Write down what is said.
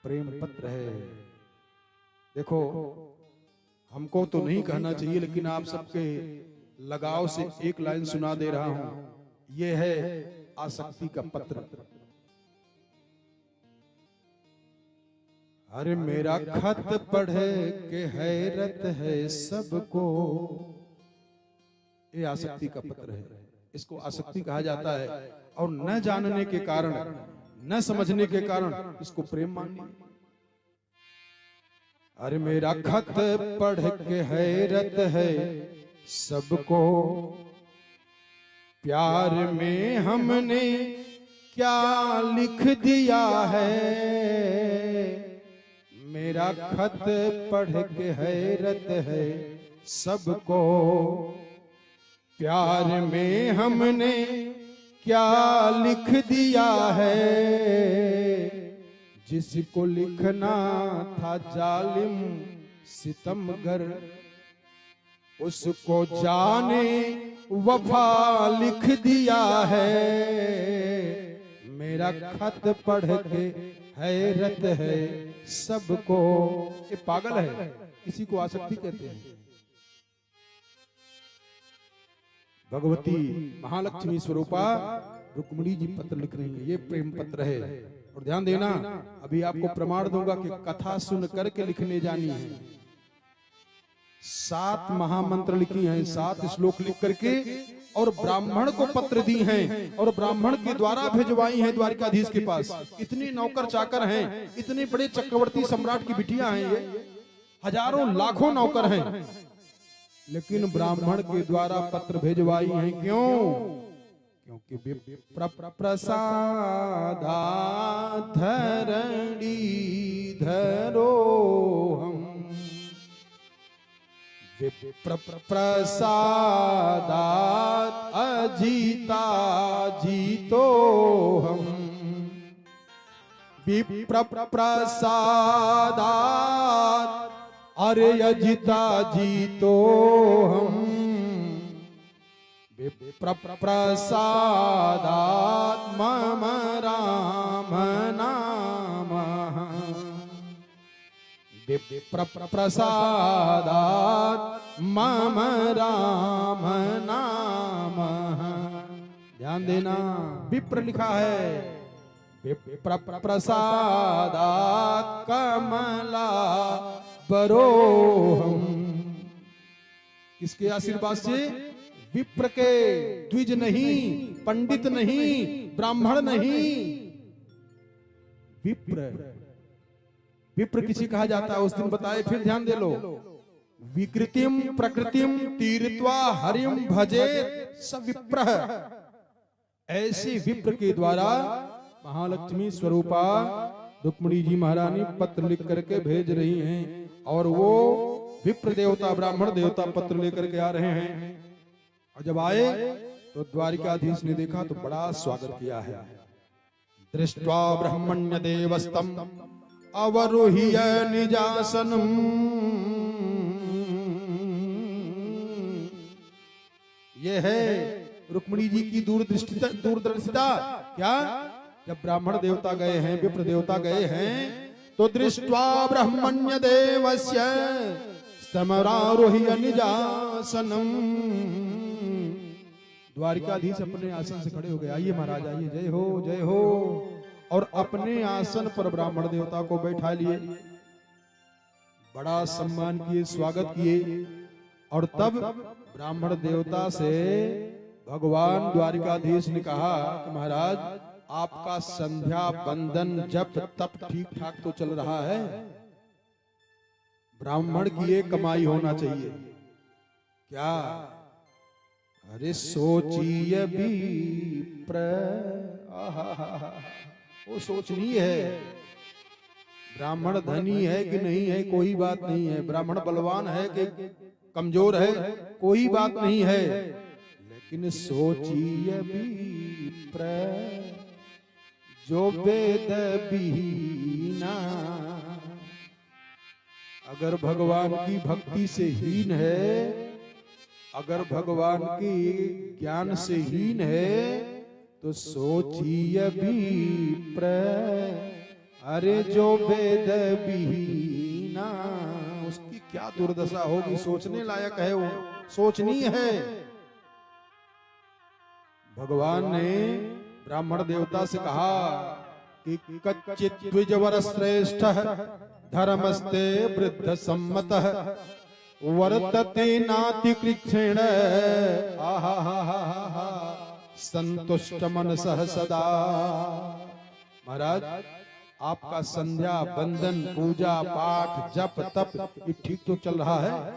प्रेम पत्र है। देखो, हमको तो नहीं कहना चाहिए, लेकिन आप सबके लगाव से एक लाइन सुना दे रहा हूं। यह है आसक्ति का पत्र। अरे मेरा खत पढ़े के हैरत है सबको, ये आसक्ति का पत्र है। इसको आसक्ति कहा जाता है, और न जानने के कारण, न समझने के कारण इसको प्रेम मान लिया। अरे मेरा खत पढ़ के हैरत है सबको, प्यार में हमने क्या लिख दिया है। मेरा खत पढ़ के हैरत है सबको, प्यार में हमने क्या लिख दिया है। जिसको लिखना था जालिम सितमगर, उसको जाने वफा लिख दिया है। मेरा खत पढ़ के हैरत है सबको। ये पागल है, किसी को आसक्ति कहते हैं। भगवती महालक्ष्मी स्वरूपा रुक्मिणी जी पत्र लिख रही है, ये प्रेम पत्र है। और ध्यान देना, अभी आपको प्रमाण दूंगा कि कथा सुन करके लिखने जानी है। 7 महामंत्र लिखी हैं, 7 श्लोक लिख करके, और ब्राह्मण को पत्र दी हैं, और ब्राह्मण के द्वारा भिजवाई हैं द्वारिकाधीश के पास। इतने नौकर चाकर हैं, इतने बड़े चक्रवर्ती सम्राट की बिटियां हैं, ये हजारों लाखों नौकर हैं, लेकिन ब्राह्मण के द्वारा पत्र भिजवाई हैं। क्यों? क्योंकि विप्र प्रसादा धरणी धरो हम, विप्र प्रसादा अजीता जीतो हम, विप्र प्रसादा अरे अजिता जीतो हम, विप्र प्रसादात् मम राम नामः, विप्र प्रसादात् मम राम नामः। ध्यान देना, विप्र लिखा है, विप्र प्रसादात् कमला बरोहम। किसके आशीर्वाद से? विप्र के, द्विज नहीं, पंडित नहीं, ब्राह्मण नहीं, विप्र। विप्र किसी कहा जाता है, उस दिन बताए, फिर ध्यान दे लो। विकृतिम प्रकृतिम तीर्थवा हरिम भजे स विप्र। ऐसे विप्र के द्वारा महालक्ष्मी स्वरूपा रुक्मिणी जी महारानी पत्र लिख करके भेज रही हैं, और वो विप्र देवता ब्राह्मण देवता पत्र लेकर के आ रहे हैं। और जब आए तो द्वारिकाधीश ने देखा तो बड़ा स्वागत किया है। दृष्ट्वा ब्रह्मण्य देवस्तम अवरोह्य निजासनम, ये है रुक्मिणी जी की दूरदर्शिता। क्या? जब ब्राह्मण देवता गए हैं, विप्र देवता गए हैं, तो दृष्ट्वा ब्रह्मण्य देवस्य स्तमरारोह्य निजासनम, द्वारिकाधीश अपने आसन से खड़े हो गए। आइए महाराज, आइए, जय हो जय हो। और अपने आसन पर ब्राह्मण देवता को बैठा लिए, बड़ा सम्मान किए, स्वागत किए। और तब ब्राह्मण देवता से भगवान द्वारिकाधीश ने कहा कि महाराज, आपका संध्या बंदन जप तप ठीक ठाक तो चल रहा है? ब्राह्मण की ये कमाई होना चाहिए क्या? अरे सोचिए विप्र, वो सोचनी है। ब्राह्मण धनी है कि नहीं है कोई बात नहीं है, ब्राह्मण बलवान है कि कमजोर है कोई बात नहीं है, लेकिन सोचिए विप्र जो वेद विहीना। अगर भगवान की भक्ति से हीन है, अगर भगवान की ज्ञान से हीन है, तो सोचिए विप्र अरे जो वेद विहीना, उसकी क्या दुर्दशा होगी। सोचने लायक है, वो सोचनीय है। भगवान ने ब्राह्मण देवता से कहा कि कच्चित द्विजवर श्रेष्ठ धर्मस्ते वृद्ध सम्मत वर्तते नाति कृच्छेण आहा संतुष्ट मनसः सदा। महाराज, आपका संध्या बंदन पूजा पाठ जप तप ये ठीक तो चल रहा है,